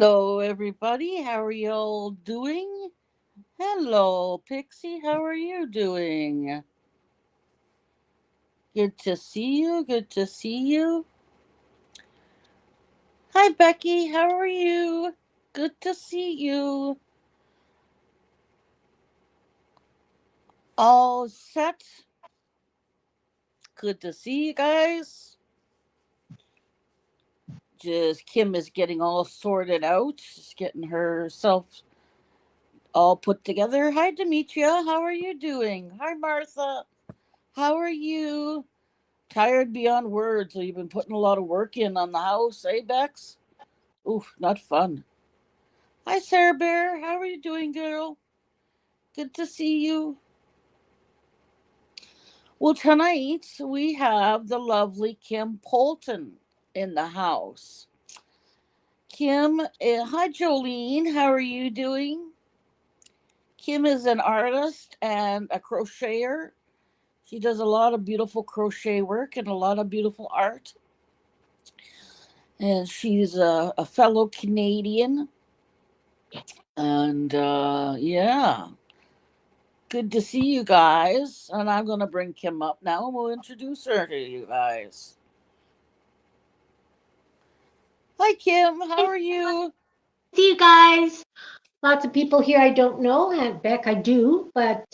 Hello, everybody. How are you all doing? Hello, Pixie. How are you doing? Good to see you. Good to see you. Hi, Becky. How are you? Good to see you. All set. Good to see you guys. Just Kim is getting all sorted out. She's getting herself all put together. Hi, Demetria. How are you doing? Hi, Martha. How are you? Tired beyond words. So you've been putting a lot of work in on the house, eh, Bex? Oof, not fun. Hi, Sarah Bear. How are you doing, girl? Good to see you. Well, tonight we have the lovely Kim Polten in the house. Kim, hi, Jolene. How are you doing? Kim is an artist and a crocheter. She does a lot of beautiful crochet work and a lot of beautiful art. And she's a fellow Canadian. And yeah, good to see you guys. And I'm going to bring Kim up now and we'll introduce her to you guys. Hi, Kim. How Hey, are you? see you guys. Lots of people here I don't know, and Beck I do, but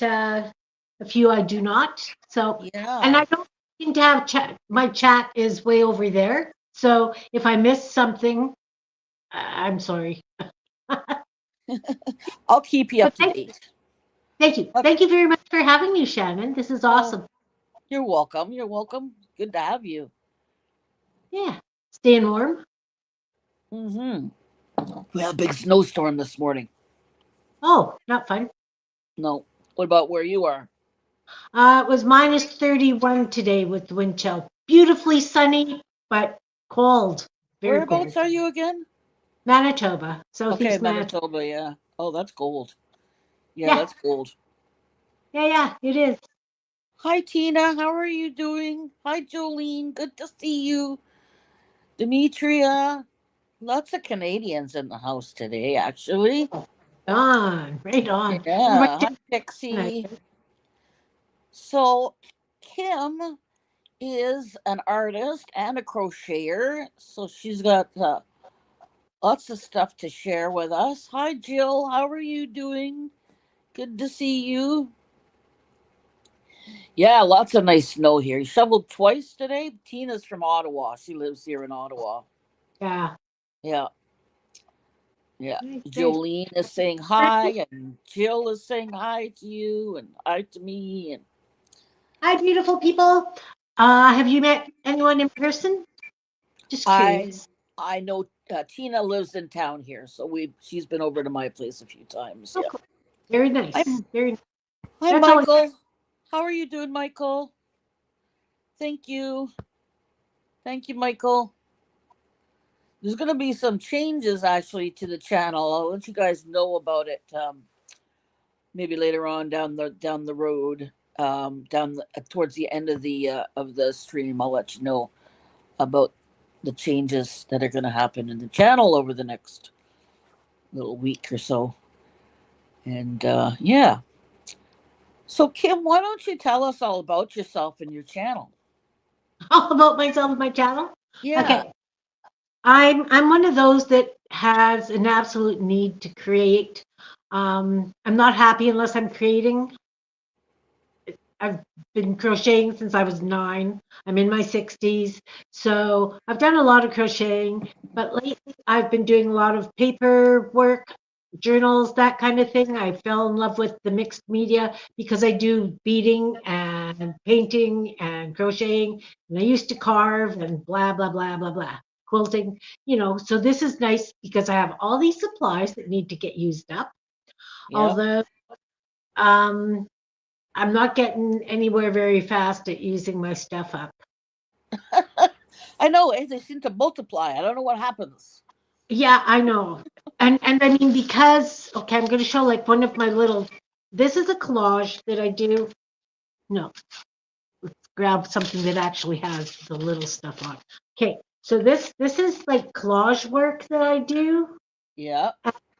a few I do not. So, and Yeah. I don't seem to have chat. My chat is way over there. So if I miss something, I'm sorry. But I'll keep you up to thank, date. thank you. Uh, Thank you very much for having me, Shannon. This is Oh, awesome. you're welcome. You're welcome. Good to have you. Yeah. Staying warm. Mm-hmm. We had a big snowstorm this morning. Oh, not fun. No. What about where you are? It was minus 31 today with the wind chill. Beautifully sunny, but cold. Very Whereabouts cold. are you again? Manitoba, Okay, southeast Manitoba. Manitoba, yeah. Oh, that's cold. Yeah, Yeah, that's cold. yeah, it is. Hi, Tina. How are you doing? Hi, Jolene. Good to see you. Demetria. Lots of Canadians in the house today, actually. Right on. We're Yeah. right Hi, tonight. Pixie. So, Kim is an artist and a crocheter. So, she's got lots of stuff to share with us. Hi, Jill. How are you doing? Good to see you. Yeah, lots of nice snow here. You shoveled twice today. Tina's from Ottawa. She lives here in Ottawa. Yeah. Yeah, yeah. Nice, nice. Jolene is saying hi, and Jill is saying hi to you, and hi to me. And Hi, beautiful people. Have you met anyone in person? Just I, curious. I know Tina lives in town here, so she's been over to my place a few times. Oh, Yeah. cool. Very nice. I'm Very. Hi, That's always Michael. How are you doing, Michael? Thank you, thank you, Michael. There's gonna be some changes actually to the channel. I'll let you guys know about it. Maybe later on down the road, towards the end of the stream, I'll let you know about the changes that are going to happen in the channel over the next little week or so. And yeah, so Kim, why don't you tell us all about yourself and your channel? all about myself and my channel. Yeah, Okay. I'm one of those that has an absolute need to create. I'm not happy unless I'm creating. I've been crocheting since I was 9. I'm in my 60s. So I've done a lot of crocheting, but lately I've been doing a lot of paper work, journals, that kind of thing. I fell in love with the mixed media because I do beading and painting and crocheting. And I used to carve and blah, blah, blah, blah, blah. Quilting, so this is nice because I have all these supplies that need to get used up. yep. Although, um, I'm not getting anywhere very fast at using my stuff up. I know they seem to multiply. I don't know what happens. Yeah, I know. And I mean because okay, I'm going to show like one of my little this is a collage that I do. No, grab something that actually has the little stuff on. Okay. So this is like collage work that I do. Yeah.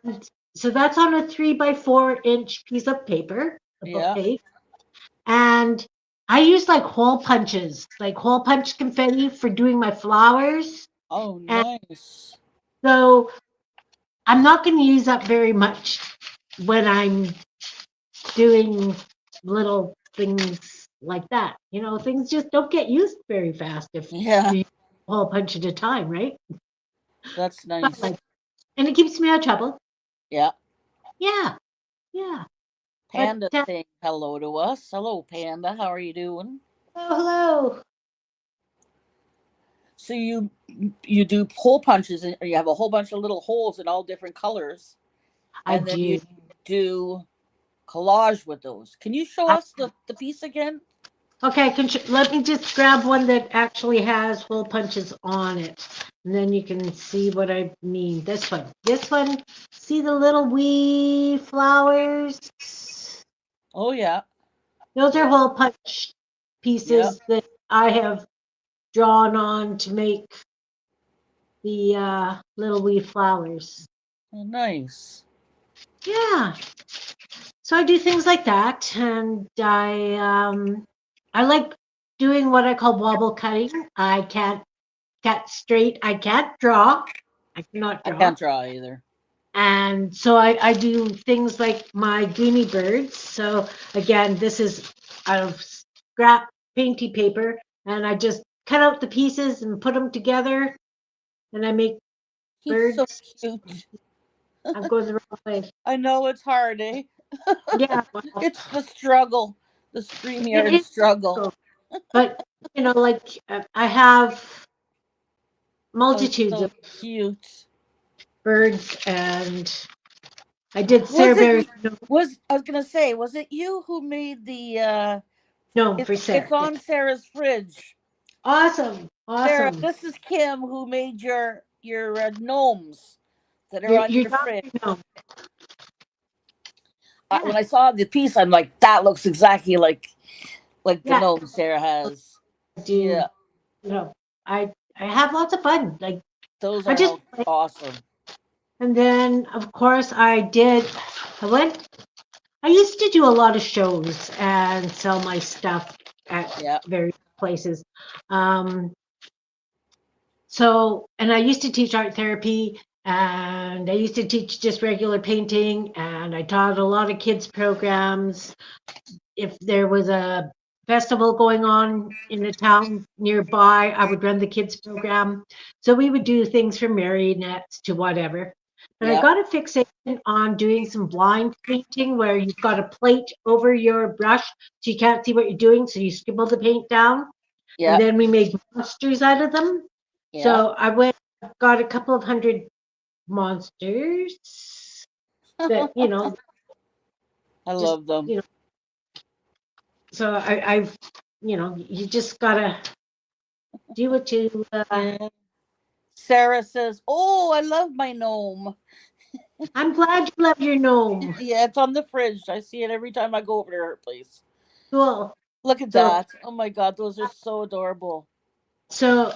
And so that's on a 3 by 4 inch piece of paper, a book Yeah. page. And I use like hole punches, like hole punch confetti for doing my flowers. Oh, And nice. so I'm not going to use up very much when I'm doing little things like that. Things just don't get used very fast if Yeah. you use a hole punch at a time, right? That's But nice. like, and it keeps me out of trouble. Yeah. Yeah, yeah. But Panda saying hello to us. Hello, Panda. How are you doing? hello, hello. So you do hole punches, and you have a whole bunch of little holes in all different colors, I and then you do. do collage with those. Can you show I, us the piece again? okay, let me just grab one that actually has hole punches on it, and then you can see what I mean. This one. This one. See the little wee flowers? Oh yeah. Those are Yeah. hole punch Yeah. pieces that I have drawn on to make the little wee flowers. Oh, nice. Yeah. So I do things like that, and I like doing what I call wobble cutting. I can't cut straight. I can't draw. I cannot I draw. can't draw either. And so I do things like my Goonie birds. So again, this is out of scrap painty paper, and I just cut out the pieces and put them together, and I make He's so birds. cute. I'm going the wrong way. I know it's hard, eh? Yeah, well, It's the struggle, the it StreamYard is struggle. difficult, but like I have Oh, it's multitudes of so cute. birds, and I did Was it Cerebeary's was I was gonna say, was it you who made the gnome for it's Sarah. Yeah. on Sarah's fridge. Awesome, Sarah, awesome. this is Kim who made your gnomes that are You're on you're your not fridge. gnome. Yeah, When I saw the piece, I'm like, that looks exactly like the yeah. gnome Sarah has. I do. Yeah, You know, I have lots of fun. Like those I are just all awesome. and then of course I did. I went. I used to do a lot of shows and sell my stuff at Yeah, various places. Um, So, and I used to teach art therapy, and I used to teach just regular painting, and I taught a lot of kids programs. If there was a festival going on in a town nearby, I would run the kids program. So we would do things from marionettes to whatever. But I yeah, got a fixation on doing some blind painting where you've got a plate over your brush so you can't see what you're doing. So you scribble the paint down, and yeah, then we made monsters out of them. yeah. So I went, got a couple of hundred monsters that, I just, love them. so I've, you just gotta do what you, Yeah. Sarah says, "Oh, I love my gnome." I'm glad you love your gnome. Yeah, it's on the fridge. I see it every time I go over to her place. Cool. Look at So, that. Oh my god, those are so adorable. so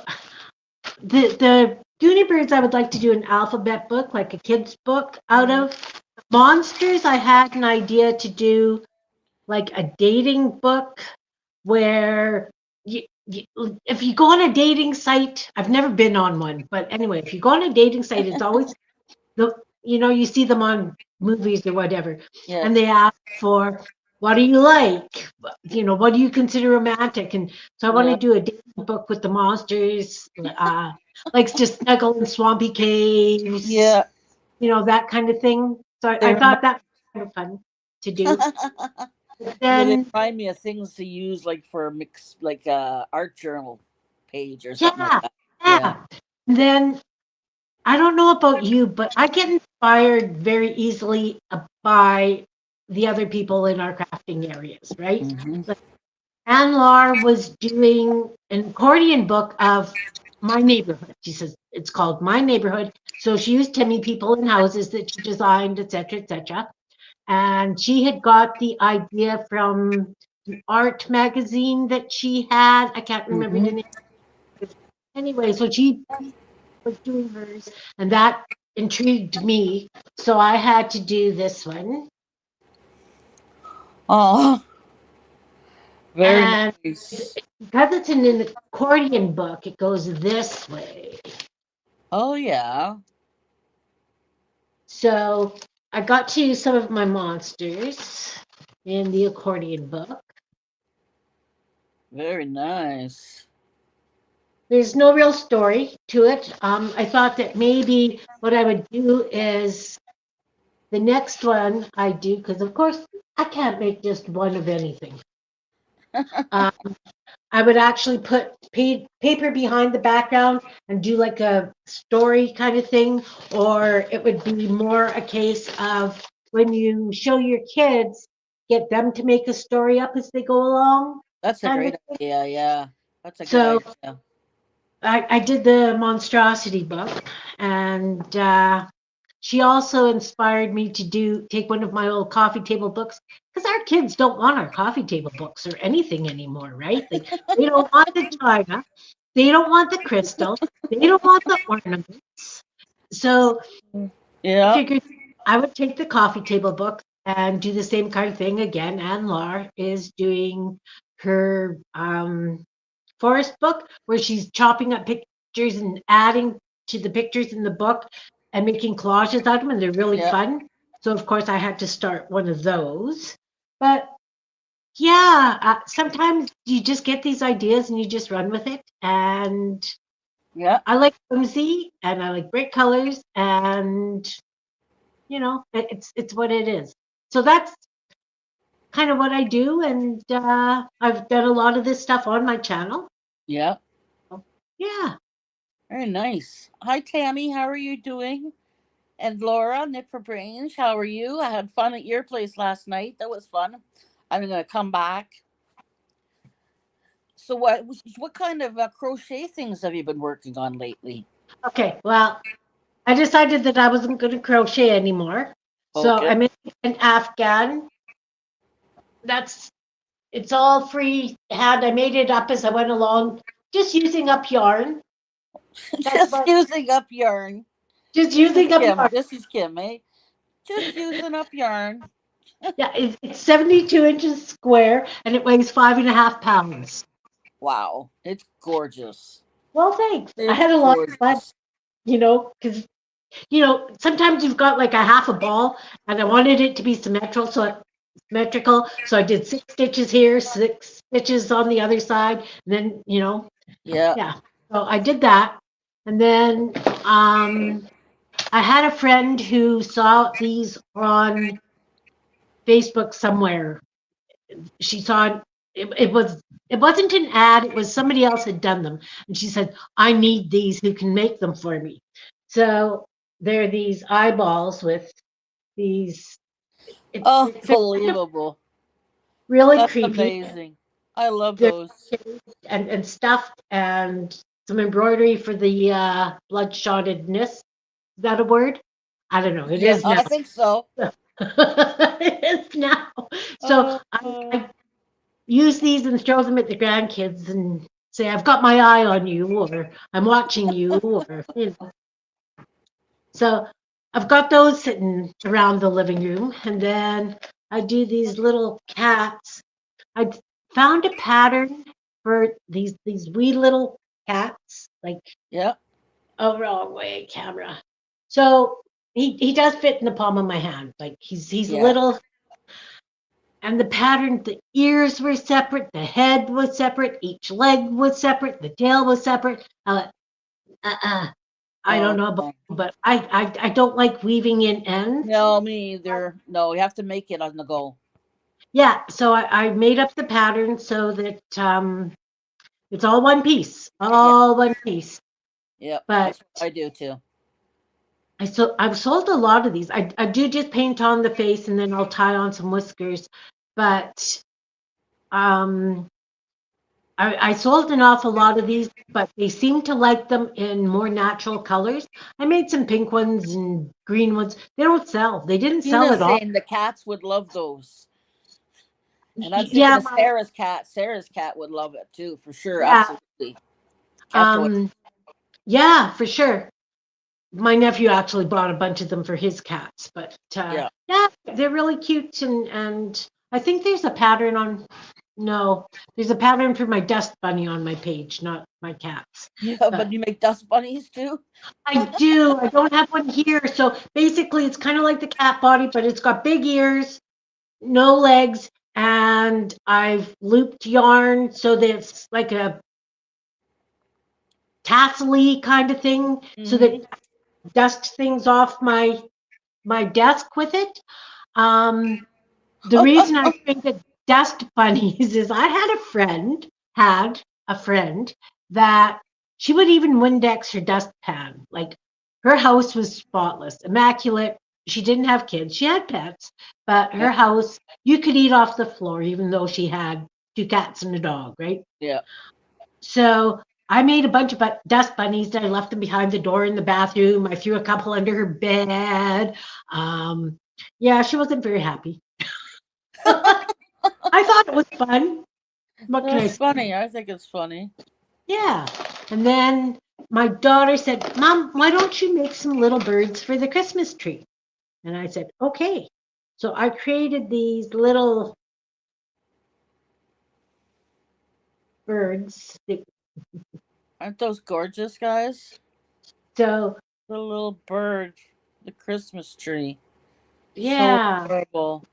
the Goonie Birds, I would like to do an alphabet book, like a kid's book out Mm, of. Monsters, I had an idea to do like a dating book where you, if you go on a dating site, I've never been on one, but anyway, if you go on a dating site, it's always the you see them on movies or whatever, yeah, and they ask for what do you like, what do you consider romantic, and so I want to yeah, do a dating book with the monsters, likes to snuggle in swampy caves, yeah. that kind of thing. So They I remind thought that was kind of fun to do. yeah, they Then remind me of things to use like for mix like art journal page or something like yeah, that. Yeah. yeah. Then I don't know about you, but I get inspired very easily by the other people in our crafting areas, right? Hmm. Like Anne Lar was doing an accordion book of my neighborhood. She says it's called My Neighborhood. So she used Timmy people in houses that she designed, etc., etc. And she had got the idea from an art magazine that she had. I can't remember Hmm. the name. Anyway, so she was doing hers, and that intrigued me, so I had to do this one. Oh, very And nice. because it's in an accordion book, it goes this way. Oh yeah, So I got to use some of my monsters in the accordion book. very nice. There's no real story to it. I thought that maybe what I would do is the next one I do, because of course I can't make just one of anything. Uh, I would actually put paper behind the background and do like a story kind of thing, or it would be more a case of when you show your kids, get them to make a story up as they go along, That's a kind of great thing. idea. Yeah, that's a good So idea. I did the monstrosity book, and she also inspired me to take one of my old coffee table books because our kids don't want our coffee table books or anything anymore, right? Like they don't want the china, they don't want the crystal, they don't want the ornaments. So I Yeah, figured I would take the coffee table book and do the same kind of thing again. And Laura is doing her forest book where she's chopping up pictures and adding to the pictures in the book and making collages out of them, and they're really yeah, fun. So of course I had to start one of those. But yeah, sometimes you just get these ideas and you just run with it. And yeah, I like whimsy and I like bright colors, and it's what it is. So that's kind of what I do, and I've done a lot of this stuff on my channel. yeah. So, yeah. Very nice. Hi, Tammy. How are you doing? And Laura, Knit for Brains, how are you? I had fun at your place last night. That was fun. I'm gonna come back. So, what kind of crochet things have you been working on lately? Okay, well, I decided that I wasn't going to crochet anymore. So Okay, I made an Afghan. That's it's all free hand. I made it up as I went along, just using up yarn. That's just about using up yarn. just This is using up Kim. yarn. This is Kim, eh? Just using up yarn. Yeah, it's 72 inches square and it weighs 5.5 pounds. Wow, it's gorgeous. Well, thanks. I It's had a lot of fun, gorgeous. because sometimes you've got like a half a ball, and I wanted it to be symmetrical. So I did 6 stitches here, 6 stitches on the other side, and then Yeah, yeah. So I did that, and then I had a friend who saw these on Facebook somewhere. She saw it wasn't an ad, it was somebody else had done them, and she said, I need these, who can make them for me. So there are these eyeballs with these they're kind of unbelievable. really That's creepy. amazing. I love They're those. and stuffed, and some embroidery for the bloodshotedness. Is that a word? I don't know. It Yeah, is now. I think so. It is now. So Uh, uh, I use these and throw them at the grandkids and say, I've got my eye on you, or I'm watching you, or So I've got those sitting around the living room, and then I do these little cats. I found a pattern for these wee little cats, like, yeah, oh, wrong way, camera. So he does fit in the palm of my hand. Like he's yeah, little, and the pattern, the ears were separate, the head was separate, each leg was separate, the tail was separate. Uh, I don't oh, know about oh. you, but I don't like weaving in ends. No, me either. No, you have to make it on the go. Yeah, so I made up the pattern so that it's all one piece, Yeah, all one piece. yep. But That's what I do too. I've sold a lot of these. I do just paint on the face and then I'll tie on some whiskers. But um, I sold an awful lot of these, but they seem to like them in more natural colors. I made some pink ones and green ones. They don't sell. They didn't sell Tina's at all. saying the cats would love those. And I'm thinking Yeah, of Sarah's cat. Sarah's cat would love it too, for sure. yeah, Absolutely. Cat toy. um, yeah, for sure. My nephew actually bought a bunch of them for his cats, but Yeah. yeah, they're really cute, and I think there's a pattern on. No, there's a pattern for my dust bunny on my page, not my cats. Yeah, but But you make dust bunnies too? I do. I don't have one here, so basically, it's kind of like the cat body, but it's got big ears, no legs, and I've looped yarn so that it's like a tassel kind of thing, so that Mm-hmm. dust things off my desk with it. Um, the reason I created dust bunnies is I had a friend that she would even Windex her dustpan. Like her house was spotless, immaculate. She didn't have kids. She had pets, but Yeah. her house, you could eat off the floor, even though she had two cats and a dog, right? Yeah. So I made a bunch of dust bunnies and I left them behind the door in the bathroom. I threw a couple under her bed. Um, yeah, she wasn't very happy. I thought it was fun. What can I That's say? funny. I think it's funny. Yeah. And then my daughter said, Mom, why don't you make some little birds for the Christmas tree? And I said, okay. So I created these little birds. Aren't those gorgeous, guys? So, The little bird, the Christmas tree. So yeah, adorable.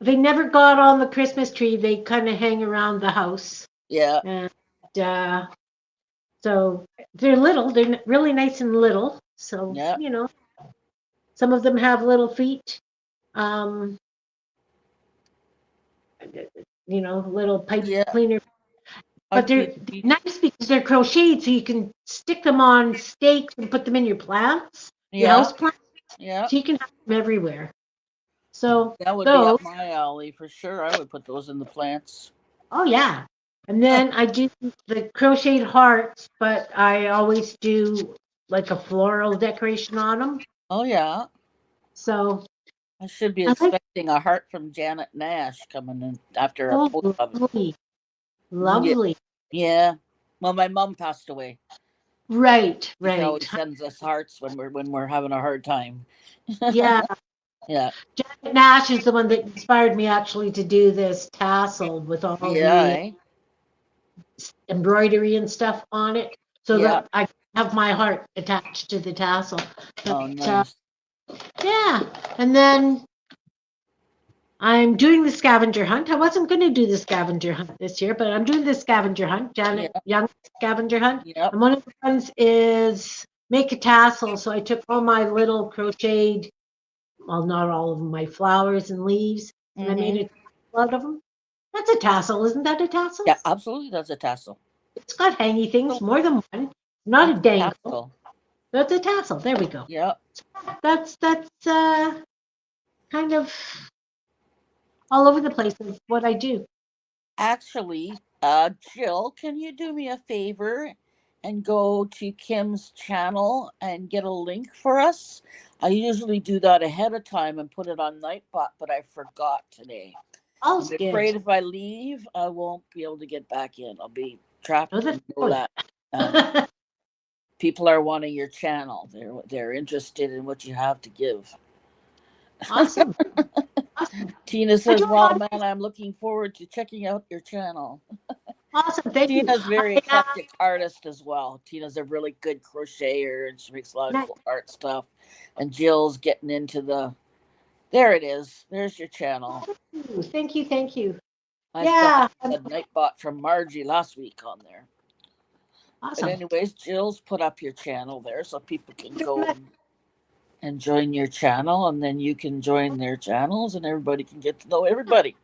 they never got on the Christmas tree. They kind of hang around the house. Yeah. And uh, so they're little. They're really nice and little. So, Yeah. some of them have little feet. Um, little pipe Yeah. cleaner. How But they're cute feet. nice because they're crocheted, so you can stick them on stakes and put them in your plants, your Yeah. house plants, Yeah. so you can have them everywhere. So That would be those, up my alley for sure. I would put those in the plants. oh yeah. And then I do the crocheted hearts, but I always do like a floral decoration on them. Oh yeah. So I should be I like, expecting a heart from Janet Nash coming in after a oh, post of it. lovely, Yeah. lovely. Yeah. Well, my mom passed away. Right, She always right. sends us hearts when we're having a hard time. Yeah. Yeah. Janet Nash is the one that inspired me actually to do this tassel with all Yeah. the Eh? embroidery and stuff on it so Yeah. that I have my heart attached to the tassel. Oh, But nice. yeah, and then I'm doing the scavenger hunt. I wasn't going to do the scavenger hunt this year, but I'm doing the scavenger hunt, Janet Yeah. Young scavenger hunt. Yep. And one of the ones is make a tassel. So I took all my little crocheted, well, not all of them, my flowers and leaves, and I made Mm-hmm. a tassel out of them. That's a tassel, isn't that a tassel? Yeah. Absolutely. That's a tassel. It's got hangy things, more than one. Not a That's a dangle. tassel. That's a tassel. There we go. Yep. That's kind of all over the place of what I do. Actually, Jill, can you do me a favor and go to Kim's channel and get a link for us? I usually do that ahead of time and put it on Nightbot, but I forgot today. I'm All's good. afraid if I leave, I won't be able to get back in. I'll be Oh, trapped that's in no good. land. And people are wanting your channel. They're interested in what you have to give. Awesome. Awesome. Tina I do says, a "Wow, lot of man, I'm looking forward to checking out your channel." awesome. Thank you. Tina's very I, eclectic artist as well. Tina's a really good crocheter and she makes a lot of nice. cool art stuff. And Jill's getting into the. There it is. There's your channel. Thank you. Thank you. I thought Yeah. I said Nightbot from Margie last week on there. But Awesome. anyways, Jill's put up your channel there so people can go and join your channel, and then you can join their channels, and everybody can get to know everybody.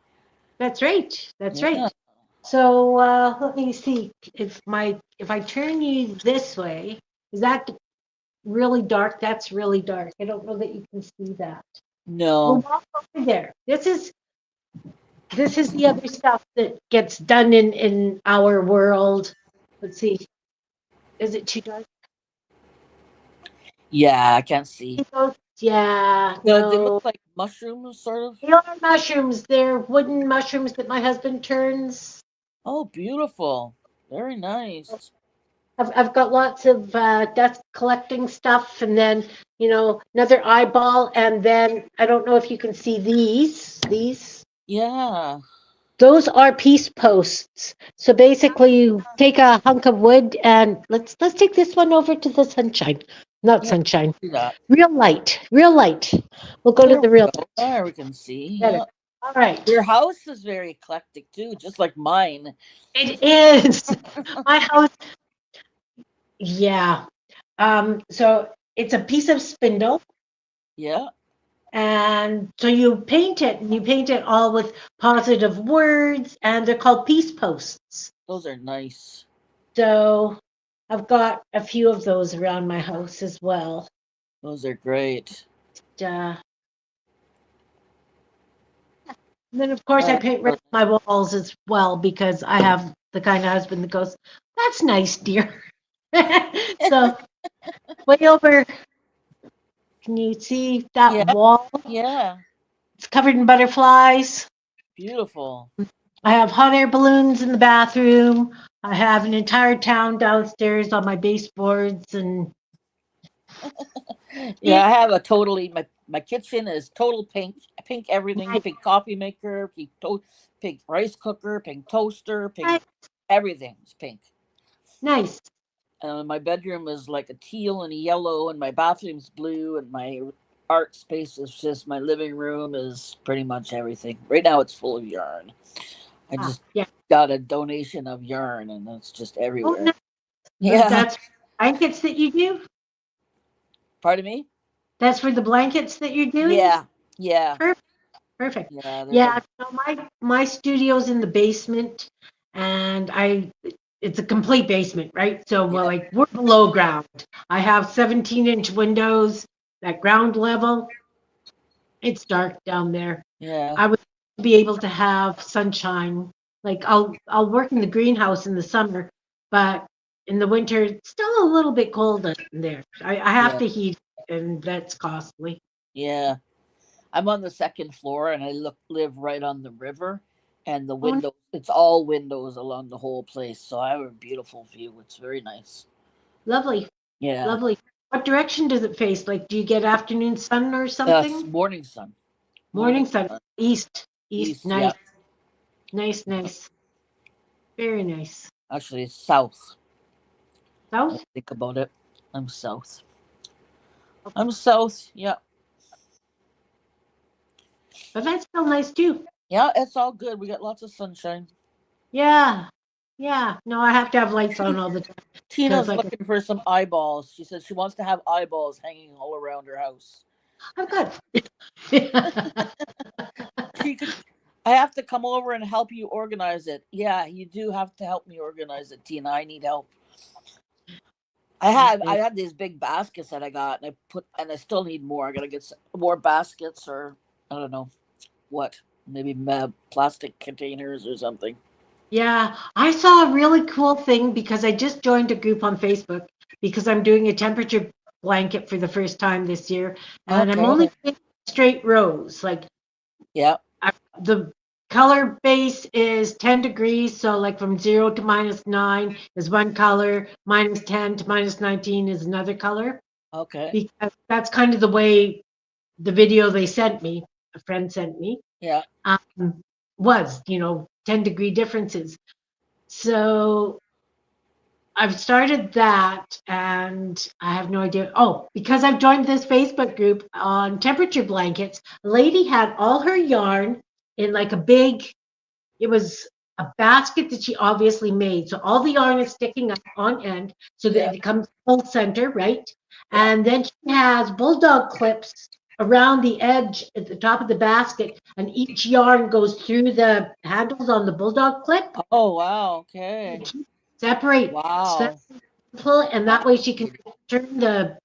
That's right. That's Yeah. right. So let me see if I turn you this way, is that really dark? That's really dark. I don't know that you can see that. Well, No. walk over there. This is the other stuff that gets done in our world. Let's see. Is it too dark? Yeah, I can't see. Yeah, No, they look no. like mushrooms, sort of. They are mushrooms. They're wooden mushrooms that my husband turns. Oh, beautiful. Very nice. I've got lots of dust collecting stuff, and then another eyeball, and then I don't know if you can see these. Yeah. Those are piece posts. So basically, you take a hunk of wood, and let's take this one over to the sunshine. Not Yeah. sunshine. See that. Real light. Real light. We'll go to There the we real go. light. There we can see. Better. Yeah. All right. Your house is very eclectic too, just like mine. It is. My house. Yeah. So it's a piece of spindle, Yeah. and so you paint it, and you paint it all with positive words, and they're called peace posts. Those are nice. So I've got a few of those around my house as well. Those are great. Uh, and then of course I paint right Excellent. my walls as well because I have the kind of husband that goes, "That's nice, dear." So way over, can you see that Yeah. wall? Yeah. It's covered in butterflies. Beautiful. I have hot air balloons in the bathroom. I have an entire town downstairs on my baseboards, and Yeah, it, I have a totally my kitchen is total pink, pink everything, nice, pink coffee maker, pink rice cooker, pink toaster, pink everything's pink. nice. My bedroom is like a teal and a yellow, and my bathroom's blue, and my art space is just my living room is pretty much everything. Right now, it's full of yarn. I just Yeah. got a donation of yarn, and it's just Oh, everywhere. no, Yeah, that's blankets that you do. pardon me. That's for the blankets that you're doing. Yeah, yeah, Perfect. Perfect. yeah. There's a Yeah. So my studio's in the basement, and it's a complete basement, right? So yeah, like we're below ground. I have 17-inch windows at ground level. It's dark down there. yeah, I would be able to have sunshine. Like I'll work in the greenhouse in the summer, but in the winter it's still a little bit cold in there. I have yeah, to heat, and that's costly. yeah. I'm on the second floor, and I live right on the river, and the Oh, window. It's all windows along the whole place, so I have a beautiful view. It's very nice. lovely, Yeah, lovely. What direction does it face? Like, do you get afternoon sun or something? morning sun, morning Morning sun. sun, East, east. east. Nice, Yeah, nice, nice. Very nice. actually, it's south. I South. think about it. I'm south. Okay. I'm south. Yeah, But that's still nice too. yeah. It's all good. We got lots of sunshine. Yeah. Yeah. No, I have to have lights on all the time because, Tina's like, looking for some eyeballs. She says she wants to have eyeballs hanging all around her house. I'm good. She could. I have to come over and help you organize it. Yeah, you do have to help me organize it, Tina. I need help. I had these big baskets that I got, and I still need more. I gotta get more baskets, or I don't know what, maybe plastic containers or something. Yeah, I saw a really cool thing because I just joined a group on Facebook because I'm doing a temperature blanket for the first time this year, and I'm Okay. only doing straight rows. Like Yeah. the color base is 10 degrees, so like from 0 to -9 is one color, -10 to -19 is another color. Okay. Because that's kind of the way the video they sent me, a friend sent me, Yeah. um, was, 10-degree differences. So I've started that, and I have no idea. Oh, because I've joined this Facebook group on temperature blankets, a lady had all her yarn in like a big, it was a basket that she obviously made. So all the yarn is sticking up on end so Yeah. that it comes full center, right? Yeah. And then she has bulldog clips around the edge at the top of the basket, and each yarn goes through the handles on the bulldog clip Oh wow. to Okay. keep separate Wow. simple, and that way she can Fascinating. turn the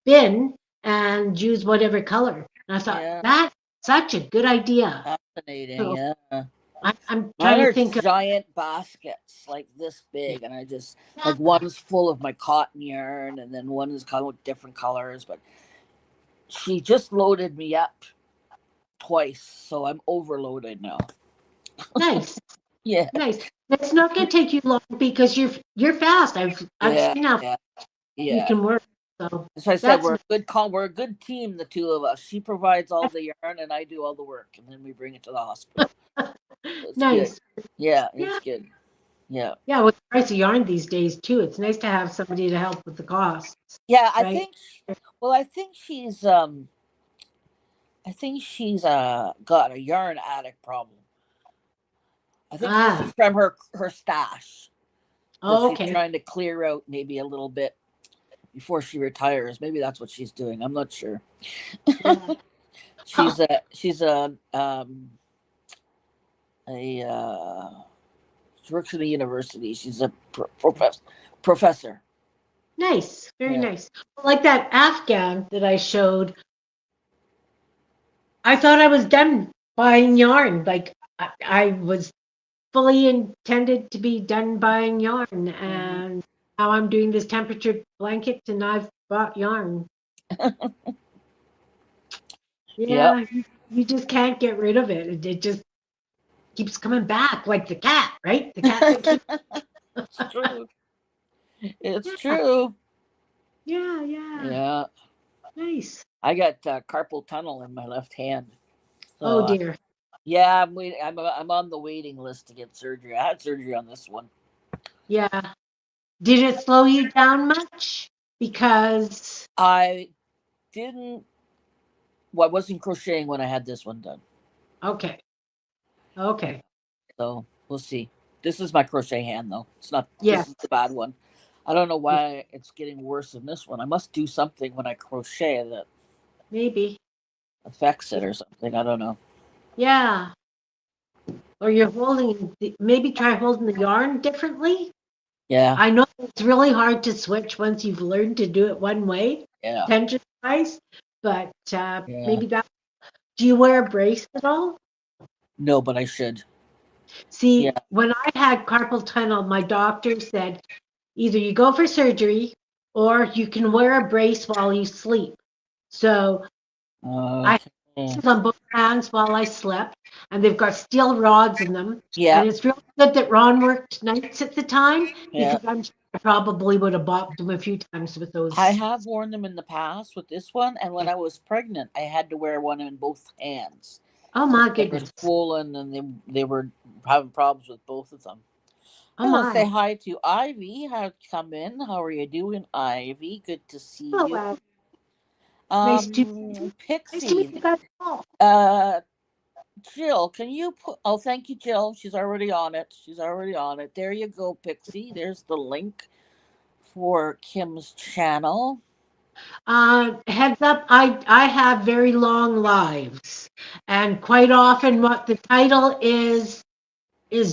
bin and use whatever color. And I thought Yeah. that's such a good idea. Fascinating. So Yeah. I'm Mine trying to are think of, giant baskets like this yeah, big, and I just yeah, like one's full of my cotton yarn, and then one is kind of different colors. But she just loaded me up twice, so I'm overloaded now. nice, Yeah. nice. It's not going to take you long because you're fast. I've Yeah, seen how yeah, you yeah. can work. So As I said, that's we're a good call. We're a good team, the two of us. She provides all the yarn, and I do all the work, and then we bring it to the hospital. It's good. nice. Yeah, Yeah, it's good. Yeah, yeah. With the price of yarn these days too, it's nice to have somebody to help with the costs, yeah. I right? think. Well, I think she's got a yarn addict problem. I think this Ah, is from her stash that she's okay. trying to clear out maybe a little bit before she retires. Maybe that's what she's doing. I'm not sure. Yeah. Oh, She's a she works at a university. She's a professor. nice. Very Yeah. nice. Like that Afghan that I showed, I thought I was done buying yarn. Like I was fully intended to be done buying yarn, Hmm. and now I'm doing this temperature blanket, and I've bought yarn. Yep. Yeah, you just can't get rid of it. It just keeps coming back, like the cat, right? The cat that keeps. It's true. It's Yeah, true. yeah, yeah. Yeah. Nice. I got carpal tunnel in my left hand. So Oh dear. yeah, I'm waiting. I'm on the waiting list to get surgery. I had surgery on this one. Yeah. Did it slow you down much? Because I didn't. Well, I wasn't crocheting when I had this one done. okay, Yeah. okay, So we'll see. This is my crochet hand though. It's not. yes, This is the bad one. I don't know yeah, why it's getting worse than this one. I must do something when I crochet that maybe, affects yeah, it or something. I don't know. yeah. Or you're holding, maybe try holding the yarn differently. Yeah. I know it's really hard to switch once you've learned to do it one way, Yeah. tension wise, but Yeah. maybe that. Do you wear a brace at all? No, but I should. Yeah. See, when I had carpal tunnel, my doctor said either you go for surgery or you can wear a brace while you sleep. So I had Okay. braces on both hands while I slept, and they've got steel rods in them. Yeah. And it's really good that Ron worked nights at the time Yeah. because I'm sure I probably would have bopped him a few times with I those. have worn them in the past with this one, and when I was pregnant, I had to wear one in both hands Oh because my they were goodness. swollen and they were having problems with both of them. Oh I want to say my. hi to Ivy. How come in? How are you doing, Ivy? Good to see Hello, you. nice to meet you. Nice to meet Pixie. you guys all. Uh, Jill, can you put? Oh, thank you, Jill. She's already on it. She's already on it. There you go, Pixie. There's the link for Kim's channel. Heads up, I have very long lives, and quite often what the title is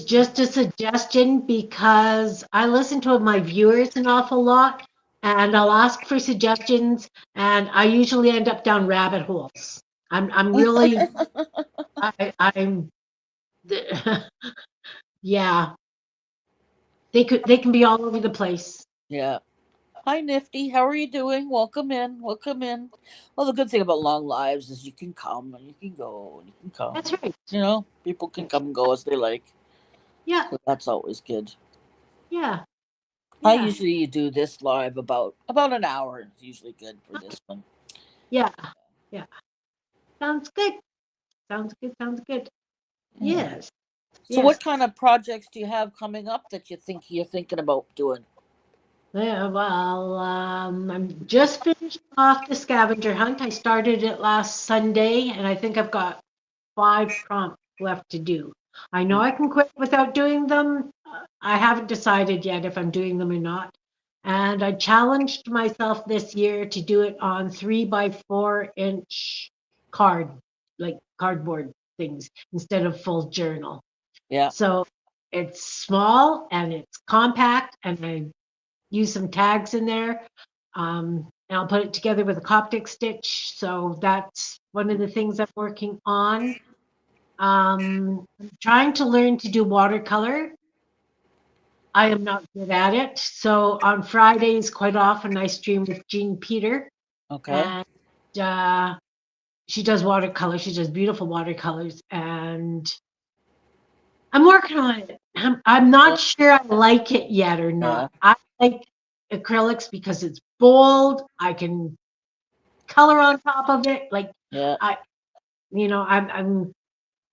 just a suggestion because I listen to my viewers an awful lot, and I'll ask for suggestions, and I usually end up down rabbit holes. I'm really I'm yeah, they can be all over the place. Yeah. Hi, Nifty. How are you doing? Welcome in. Welcome in. Well, the good thing about long lives is you can come and you can go and you can come. That's right. You know, people can come and go as they like. Yeah, So that's always good. yeah, I yeah, usually do this live about an hour. It's usually good for this one. yeah, yeah. Sounds good. Sounds good. Sounds good. Yeah. Yes. So, Yes. what kind of projects do you have coming up that you think you're thinking about doing? Yeah, well, I'm just finished off the scavenger hunt. I started it last Sunday, and I think I've got 5 prompts left to do. I know I can quit without doing them. I haven't decided yet if I'm doing them or not. And I challenged myself this year to do it on 3 by 4 inch card, like cardboard things, instead of full journal. Yeah. So it's small and it's compact, and I use some tags in there. And I'll put it together with a Coptic stitch. So that's one of the things I'm working on. I'm trying to learn to do watercolor. I am not good at it. So on Fridays, quite often I stream with Jean Peter, Okay. and uh, she does watercolor. She does beautiful watercolors, and I'm working on it. I'm Yeah, not sure I like it yet or yeah, not. I like acrylics because it's bold. I can color on top of it. Like yeah. I, I'm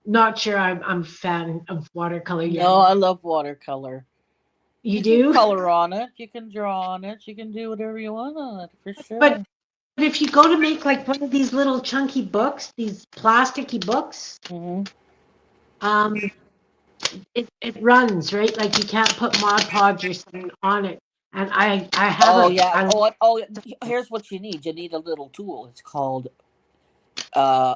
not sure I'm a fan of watercolor yet. No, I love watercolor. You You can do? color on it. You can draw on it. You can do whatever you want on it for But sure. if you go to make like one of these little chunky books, these plasticky books, Hmm. um, it runs, right? Like you can't put Mod Podge or something on it. And I have Oh a yeah. I Oh. Here's what you need. You need a little tool. It's called. Uh,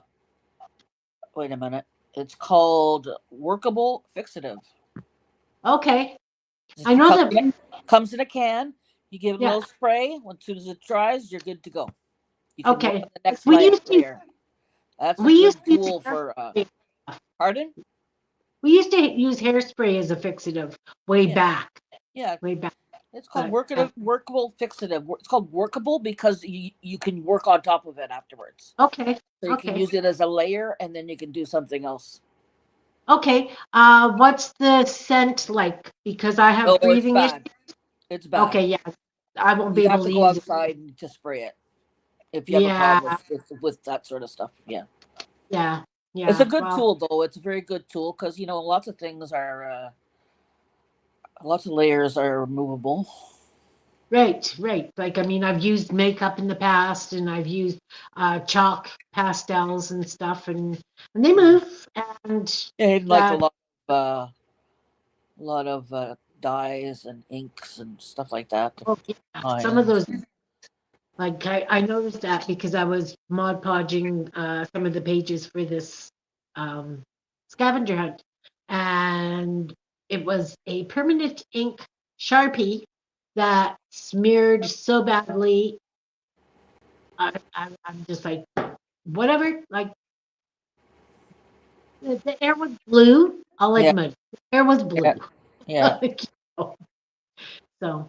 wait a minute. It's called workable fixative. okay. I It know comes that. comes in a can. You give it a Yeah. little spray. As soon as it dries, you're good to go. You can work Okay. on the next We used to layer. That's a we used good to use tool for. hairspray. Pardon? We used to use hairspray as a fixative way Yeah, back, yeah. way back. It's called But workable fixative. It's called workable because you can work on top of it afterwards. okay, So you can okay, use it as a layer, and then you can do something else. okay. What's the scent like? Because I Oh, have it's breathing issues. bad. It's bad. Okay, yeah, I won't be You have able to to go use it. outside to spray it if you have a problem Yeah, with that sort of stuff. Yeah, yeah, it's a yeah. good Well, tool though. It's a very good tool because lots of things are lots of layers are removable. right, right. Like I mean, I've used makeup in the past, and I've used chalk pastels and stuff, and they Mm. move, and And like that. a lot of dyes and inks and stuff like that. Oh, Different yeah, some of kinds. those. Like I noticed that because I was Mod Podging some of the pages for this um, scavenger hunt, and it was a permanent ink Sharpie that smeared so badly. I'm just like, whatever. Like the air was blue. I'll Yeah, admit, the air was yeah, blue. yeah. So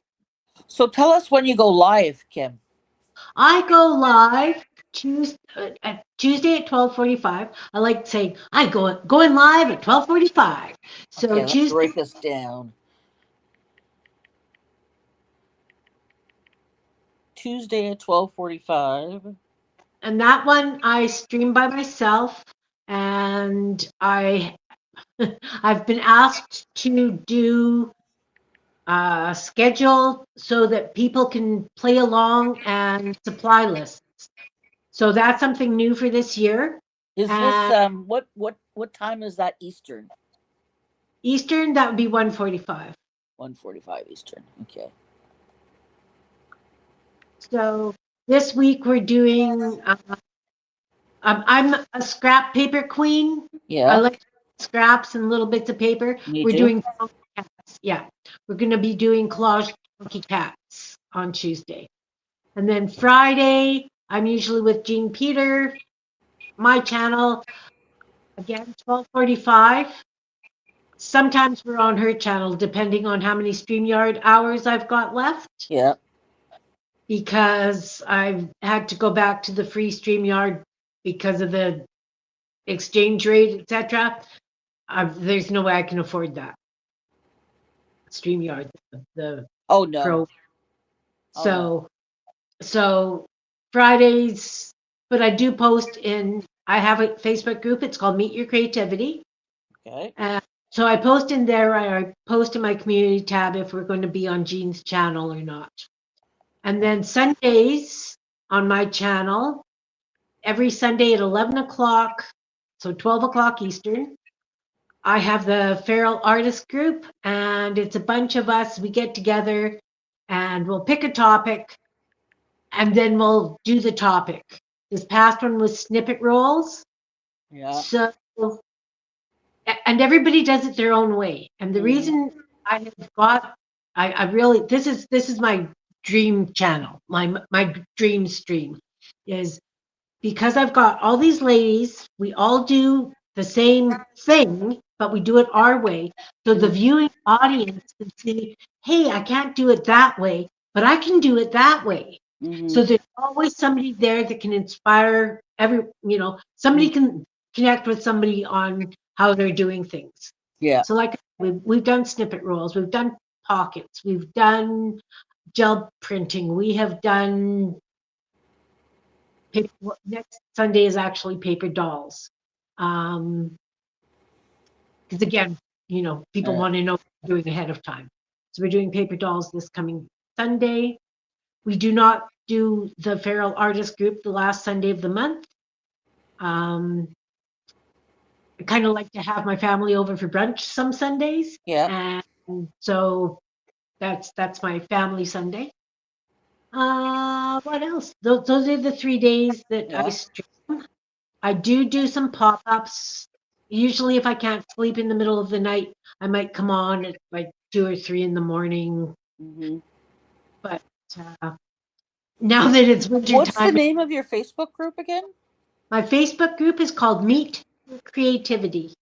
So tell us when you go live, Kim. I go live Tuesday at 12:45. I like saying I going live at 12:45. So Okay, let's Tuesday, write this down. Tuesday at 12:45. and that one I stream by myself, and I've been asked to do a schedule so that people can play along and supply lists. So that's something new for this year. Is this And what time is that Eastern? Eastern, that would be 1:45. 1:45 Eastern. Okay. So this week we're doing. I'm a scrap paper queen. I Yeah, like scraps and little bits of paper. me We're too. doing cats. Yeah, we're going to be doing collage funky cats on Tuesday, and then Friday I'm usually with Jean Peter. My channel again 12:45. Sometimes we're on her channel depending on how many StreamYard hours I've got left. Yeah. Because I've had to go back to the free StreamYard because of the exchange rate, etc. There's no way I can afford that StreamYard, the Oh no. pro. Oh no. So so Fridays, but I do post in. I have a Facebook group. It's called Meet Your Creativity. Okay. So I post in there. I post in my community tab if we're going to be on Jean's channel or not. And then Sundays on my channel, every Sunday at 11 o'clock, so 12 o'clock Eastern, I have the Feral Artist Group, and it's a bunch of us. We get together and we'll pick a topic, and then we'll do the topic. This past one was snippet rolls. Yeah. So, and everybody does it their own way. And the Mm. reason I have got, I really, this is my dream channel, my dream stream, is because I've got all these ladies, we all do the same thing, but we do it our way. So the Mm. viewing audience can see, hey, I can't do it that way, but I can do it that way. Mm-hmm. So there's always somebody there that can inspire somebody Mm. can connect with somebody on how they're doing things. Yeah. So like we've done snippet rolls, we've done pockets, we've done gel printing, we have done paper, next Sunday is actually paper dolls. Because again, people Yeah. want to know what we're doing ahead of time. So we're doing paper dolls this coming Sunday. We do not do the Feral Artist Group the last Sunday of the month. Um, I kind of like to have my family over for brunch some Sundays, Yeah. and so that's my family Sunday. What else? Those are the 3 days that I Yeah. stream. I do some pop-ups. Usually, if I can't sleep in the middle of the night, I might come on at like 2 or 3 in the morning. Hmm. But uh, now that it's winter What's the time, name of your Facebook group again? my Facebook group is called Meet Your Creativity.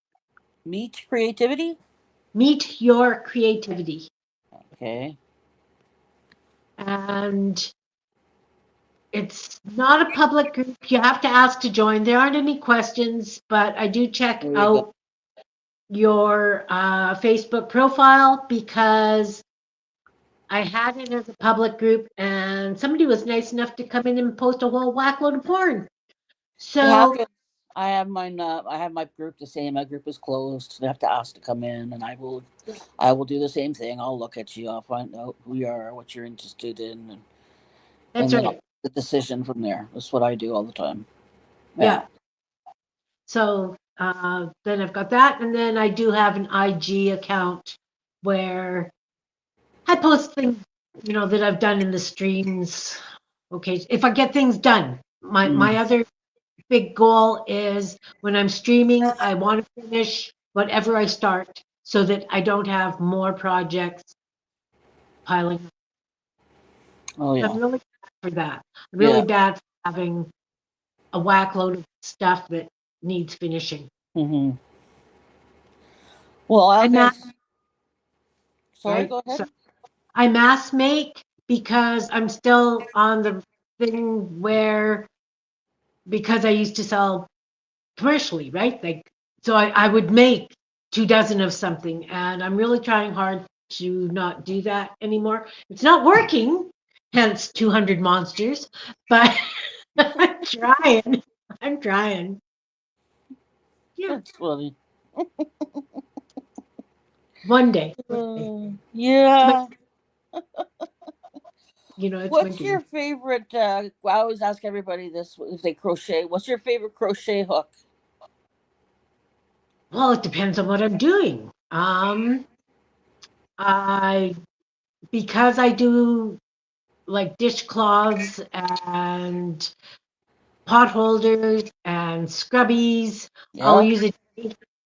Meet Creativity. Meet Your Creativity. Okay. And it's not a public group. You have to ask to join. There aren't any questions, but I do check There you go. out your Facebook profile because I had it as a public group and somebody was nice enough to come in and post a whole whack load of porn. It So happens. I have mine. I have my group the same. My group is closed. They have to ask to come in, and I will. yeah, I will do the same thing. I'll look at you. I'll find out who you are, what you're interested in, that's and then I'll right. make the decision from there. That's what I do all the time. Yeah. Yeah. So then I've got that. And then I do have an IG account where I post things, that I've done in the streams. Okay. If I get things done, my Mm. other big goal is when I'm streaming, I want to finish whatever I start so that I don't have more projects piling up. Oh I'm yeah. really bad for that. I'm really Yeah. bad for having a whack load of stuff that needs finishing. Hmm. Well, I I mass, guess. Sorry. right? Go ahead. So I mass make because I'm still on the thing where because I used to sell commercially, right? Like so I would make 2 dozen of something and I'm really trying hard to not do that anymore. It's not working, hence 200 monsters, but I'm trying. I'm trying. Yeah, That's funny. one day. One day. It's my, Yeah. it's my What's dream. your favorite? I always ask everybody this if they crochet. What's your favorite crochet hook? Well, it depends on what I'm doing. I because I do like dishcloths and pot holders and scrubbies. I'll Yeah. use a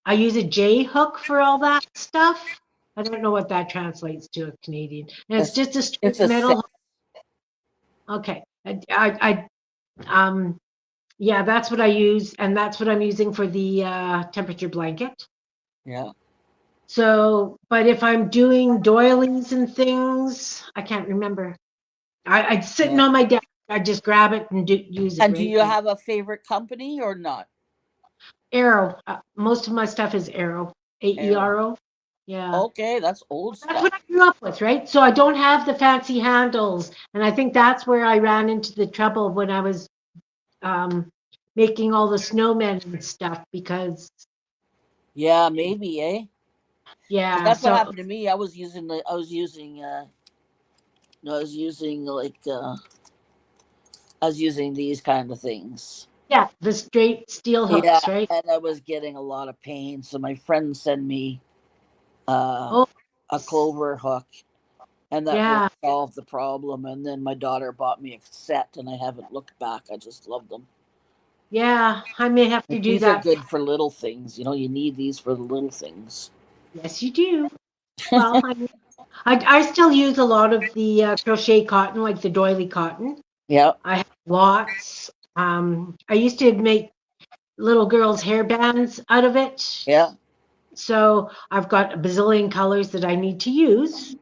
I use a J hook for all that stuff. I don't know what that translates to a Canadian. And it's It's just a it's straight a six. metal hook. Okay. Um yeah, that's what I use, and that's what I'm using for the temperature blanket. Yeah. So, but if I'm doing doilies and things, I can't remember. I'd sitting Yeah. on my desk. I just grab it and use it, And do right? you Like have a favorite company or not? Arrow. Most of my stuff is Arrow. Arrow. AERO. Yeah. Okay, that's old That's stuff. what I grew up with, right? So I don't have the fancy handles. And I think that's where I ran into the trouble when I was um, making all the snowmen and stuff because, Yeah, maybe, eh? Because yeah. that's what So, happened to me. I was using I was using these kind of things. yeah, the straight steel Yeah, hooks, right? and I was getting a lot of pain. So my friend sent me uh, Oh, a clover hook, and that really yeah. solved the problem. And then my daughter bought me a set, and I haven't looked back. I just love them. Yeah. I may have to Like, do these are that. good for little things. You know, you need these for the little things. Yes, you do. Well, I still use a lot of the crochet cotton, like the doily cotton. Yeah, I have lots. I used to make little girls' hair bands out of it. yeah, So I've got a bazillion colors that I need to use.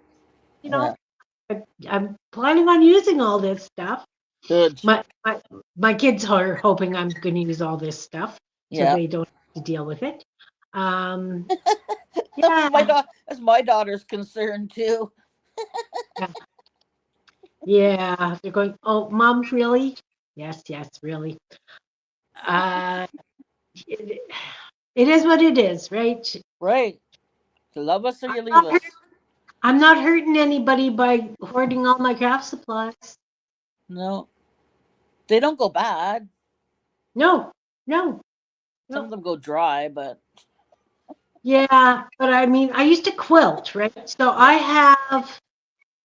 You know, yeah. I'm planning on using all this stuff. Good. My kids are hoping I'm going to use all this stuff so Yeah. they don't have to deal with it. Um, That's my yeah, that's my daughter's concern too. yeah, yeah. They're going, oh, mom, really? Yes, yes, really. Uh, it, it is what it is, right? Right. You love us or I'm you leave not, us. I'm not hurting anybody by hoarding all my craft supplies. No, they don't go bad. No, no, Some no. of them go dry, but Yeah, but I mean, I used to quilt, right? So I yeah. have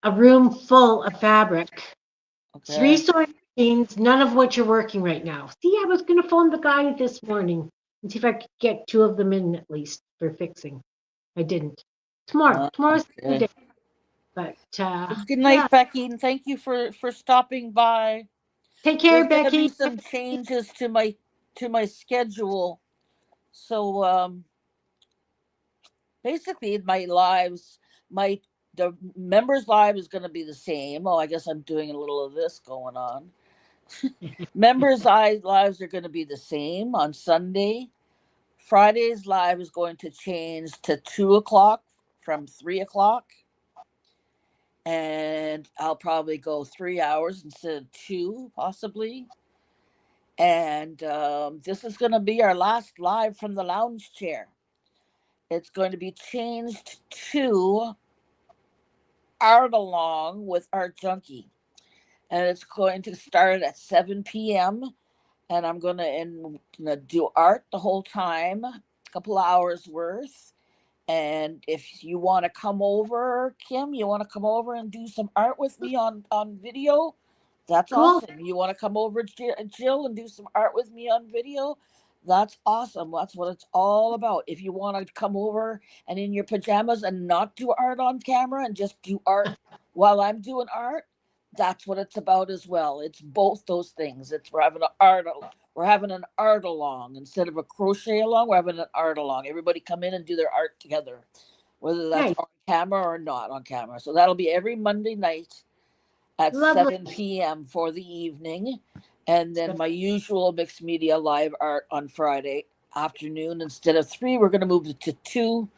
a room full of fabric, three Okay. sewing machines, none of which are working right now. See, I was going to phone the guy this morning and see if I could get two of them in at least for fixing. I didn't. Tomorrow's the Okay. day. But Well, good yeah, night, Becky, and thank you for stopping by. take There's care, gonna be Becky. some changes to my schedule. So basically my lives my the members live is going to be the same. Oh, I guess I'm doing a little of this going on. Lives are going to be the same on Sunday. Friday's live is going to change to 2 o'clock from 3 o'clock, and I'll probably go 3 hours instead of two, possibly. And this is going to be our last live from the lounge chair. It's going to be changed to Art Along with Art Junkie, and it's going to start at 7 p.m. And I'm gonna do art the whole time, a couple hours worth. And if you want to come over, Kim, you want to come over and do some art with me on video, that's Cool. awesome. You want to come over, Jill, and do some art with me on video, that's awesome. That's what it's all about. If you want to come over and in your pajamas and not do art on camera and just do art while I'm doing art, that's what it's about as well. It's both those things. It's we're having an art along instead of a crochet along. We're having an art along. Everybody come in and do their art together, whether that's Nice. on camera or not on camera. So that'll be every Monday night at Lovely. 7 p.m. for the evening. And then my usual mixed media live art on Friday afternoon. Instead of three, we're going to move it to two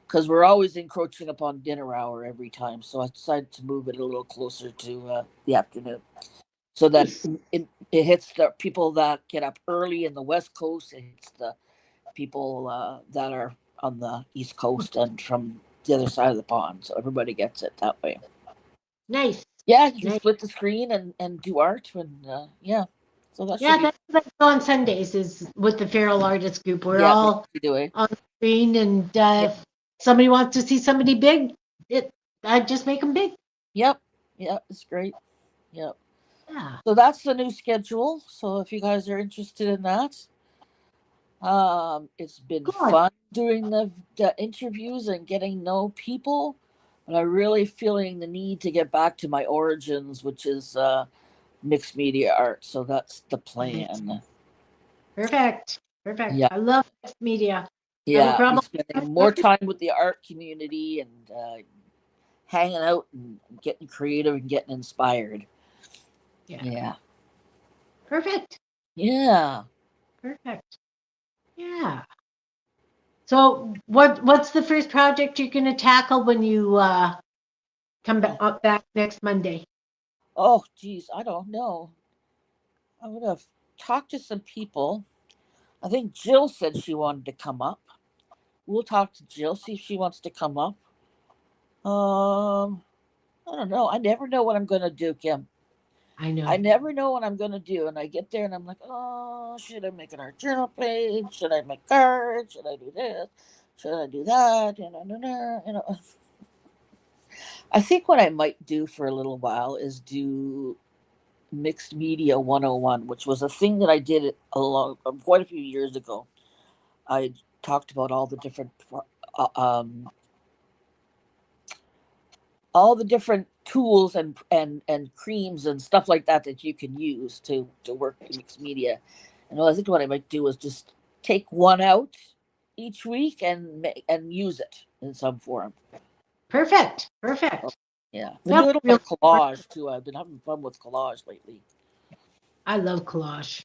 because we're always encroaching upon dinner hour every time. So I decided to move it a little closer to the afternoon so that Nice. it hits the people that get up early in the West Coast. It hits the people that are on the East Coast and from the other side of the pond. So everybody gets it that way. Nice. Yeah, you can Nice. split the screen and do art. And yeah, so that should Yeah, be, that's what I do on Sundays is with the Feral Artist Group. We're yeah, that's all what you do it. on the screen, and Yep. if somebody wants to see somebody big, it I just make them big. Yep. Yep. It's great. Yep. Yeah, So that's the new schedule. So if you guys are interested in that, it's been good. fun doing the interviews and getting to know people, but I'm really feeling the need to get back to my origins, which is mixed media art. So that's the Nice. plan. Perfect. Perfect. Yeah, I love mixed media. I have a yeah. Be problem. spending more time with the art community and hanging out and getting creative and getting inspired. Yeah. Yeah, Perfect. yeah. Perfect. Yeah. So what's the first project you're going to tackle when you come Oh, back next Monday? oh, geez, I don't know. I'm gonna talk to some people. I think Jill said she wanted to come up. We'll talk to Jill, see if she wants to come up. Um, I don't know. I never know what I'm gonna do, Kim. I I know. never know what I'm gonna do, and I get there and I'm like, oh, should I make an art journal page? Should I make cards? Should I do this? Should I do that? I think what I might do for a little while is do mixed media 101, which was a thing that I did quite a few years ago. I talked about uh, um, all the different tools and creams and stuff like that that you can use to work in mixed media. And I think what I might do is just take one out each week and use it in some form. Perfect. So, Perfect. yeah, I've been Yep. doing a lot Real. of collage too. I've been having fun with collage lately. I love collage.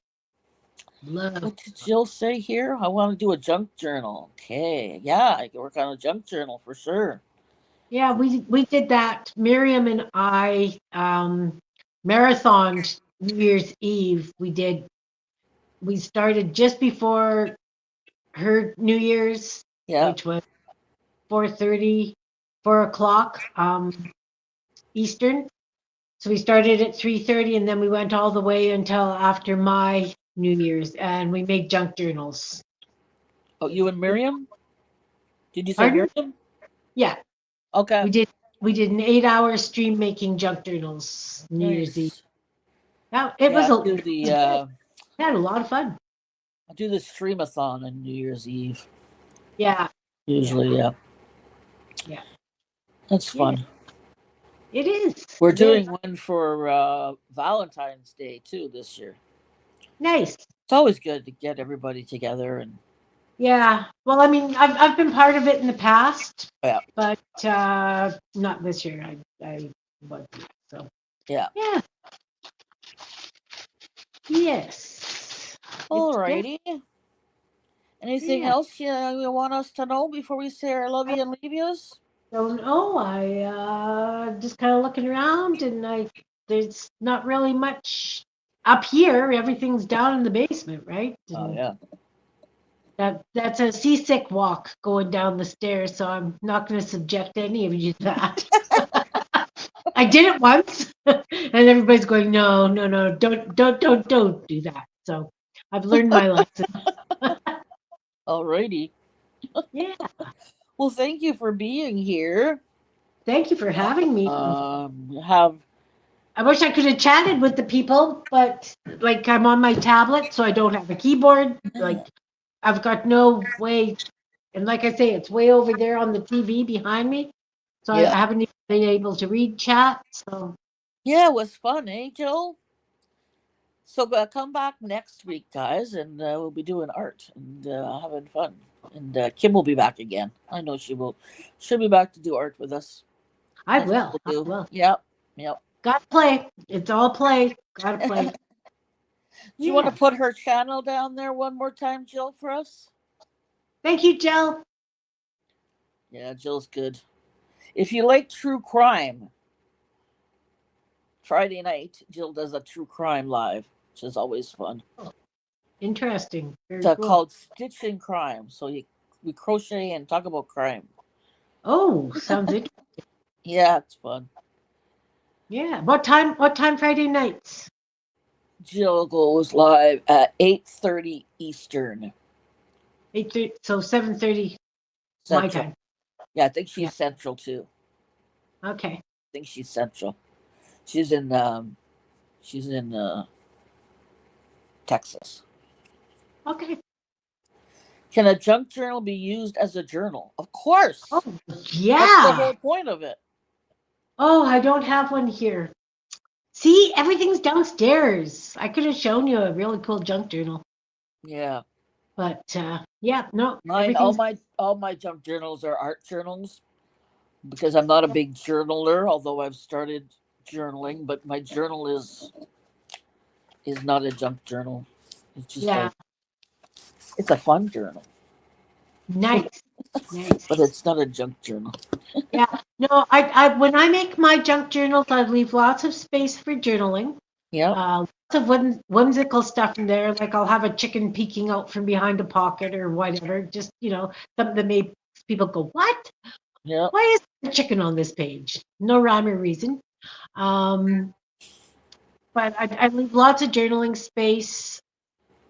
Love. What did Jill say here? I want to do a junk journal. Okay. Yeah, I can work on a junk journal for sure. Yeah, we did that. Miriam and I marathoned New Year's Eve. We started just before her New Year's, Yeah. which was 4:30, 4 o'clock Eastern. So we started at 3:30 and then we went all the way until after my New Year's and we made junk journals. Oh, you and Miriam? Did you say Pardon? Miriam? Yeah, Okay. we did we did an 8 hour stream making junk journals New Year's Eve. Nice. Now it Yeah, was I a do it the was good. We had a lot of fun. streamathon on New Year's Eve. Yeah, yeah, Usually, yeah. yeah, That's yeah. fun. It is. We're It is doing one for Valentine's Day too this year. nice. It's always good to get everybody together and Yeah. Well, I mean, I've been part of it in the past, yeah, but not this year. I was so yeah. yeah. Yes. It's good. Alrighty. Anything Yeah. else you want us to know before we say our love I you and leave yous? don't know. I just kind of looking around, and there's not really much up here. Everything's down in the basement, right? Oh And yeah. that's a seasick walk going down the stairs, so I'm not going to subject any of you to that. I did it once, and everybody's going, no, no, no, don't do that. So I've learned my lesson. Alrighty. Yeah. Well, thank you for being here. Thank you for having me. Have I wish I could have chatted with the people, but like I'm on my tablet, so I don't have a keyboard. Like I've got no way, and like I say, it's way over there on the TV behind me, so I yeah, haven't even been able to read chat. So yeah. It was fun, eh, Jill? So come back next week, guys, and we'll be doing art and having fun. And Kim will be back again. I know she will. She'll be back to do art with us. I That's what will. I we'll do. will. Yep, yep. Gotta play. It's all play. Gotta Do play. you want to Yeah. put her channel down there one more time, Jill, for us? Thank you, Jill. Yeah, Jill's good. If you like true crime, Friday night, Jill does a true crime live, which is always fun. Interesting. It's Very cool. called Stitching Crime. So we crochet and talk about crime. Oh, sounds interesting. Yeah, it's fun. Yeah. What time? What time Friday nights? Jill goes live at 8:30 Eastern 8:30. So 7:30 my Central. time. Yeah, I think Yeah. she's Central too. Okay. I think she's Central. She's in Texas. Okay. Can a junk journal be used as a journal? Of course. Oh, That's the yeah. whole point of it. Oh, I don't have one here. See, everything's downstairs. I could have shown you a really cool junk journal, Yeah. but yeah, no, Mine everything's all my junk journals are art journals because I'm not a big journaler, although I've started journaling, but my journal is not a junk journal. It's just yeah, it's a fun journal, nice, nice. but it's not a junk journal. Yeah, no, I when I make my junk journals, I leave lots of space for journaling. Yep. Lots of whimsical stuff in there. Like I'll have a chicken peeking out from behind a pocket or whatever. Just something that makes people go, "What? Yep. Why is there a chicken on this page?" No rhyme or reason. Um, but I leave lots of journaling space.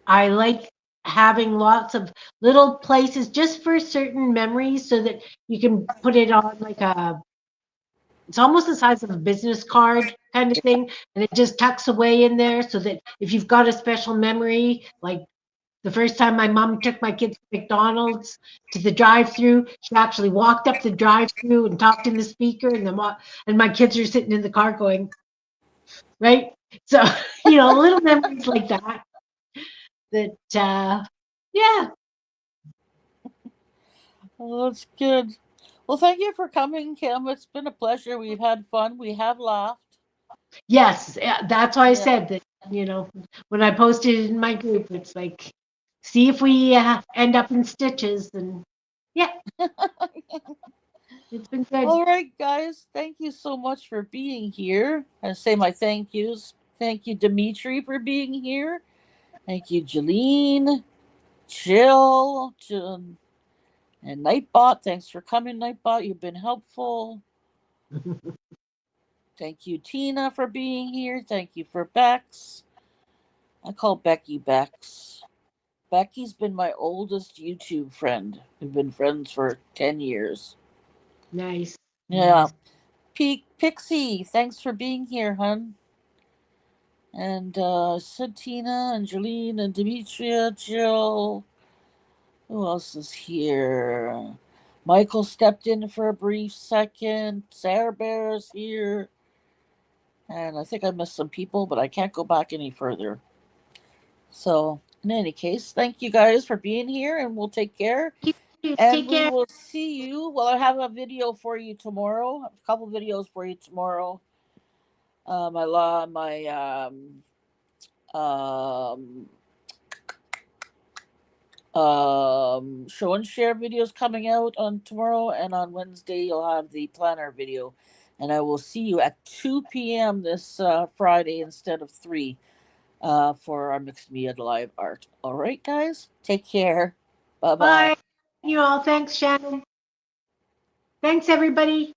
I like having lots of little places just for certain memories so that you can put it on like it's almost the size of a business card kind of thing. And it just tucks away in there so that if you've got a special memory, like the first time my mom took my kids to McDonald's to the drive-through, she actually walked up the drive-through and talked in the speaker, and and my kids are sitting in the car going, right? So little memories like that. That yeah, Oh, that's good. Well, thank you for coming, Kim. It's been a pleasure. We've had fun. We have laughed. yes, that's why I Yeah. said that when I posted it in my group, it's like, see if we end up in stitches. And yeah, it's been good. All right, guys. Thank you so much for being here. I say my thank yous. Thank you, Dimitri, for being here. Thank you, Jeline, Jill, and Nightbot. Thanks for coming, Nightbot. You've been helpful. Thank you, Tina, for being here. Thank you for Bex. I call Becky Bex. Becky's been my oldest YouTube friend. We've been friends for 10 years. Nice, Yeah. nice. Pixie, thanks for being here, hun. And Santina and Jolene and Demetria, Jill. Who else is here? Michael stepped in for a brief second. Sarah Bear's here. And I think I missed some people, but I can't go back any further. So, in any case, thank you guys for being here, and we'll take care. And Take we care. will see you. Well, I have a video for you tomorrow. A couple videos for you tomorrow. My show and share videos coming out on tomorrow, and on Wednesday you'll have the planner video. And I will see you at 2 p.m. this Friday instead of 3 for our mixed media live art. All right, guys, take care. Bye bye. Bye. You all. Thanks, Shannon. Thanks, everybody.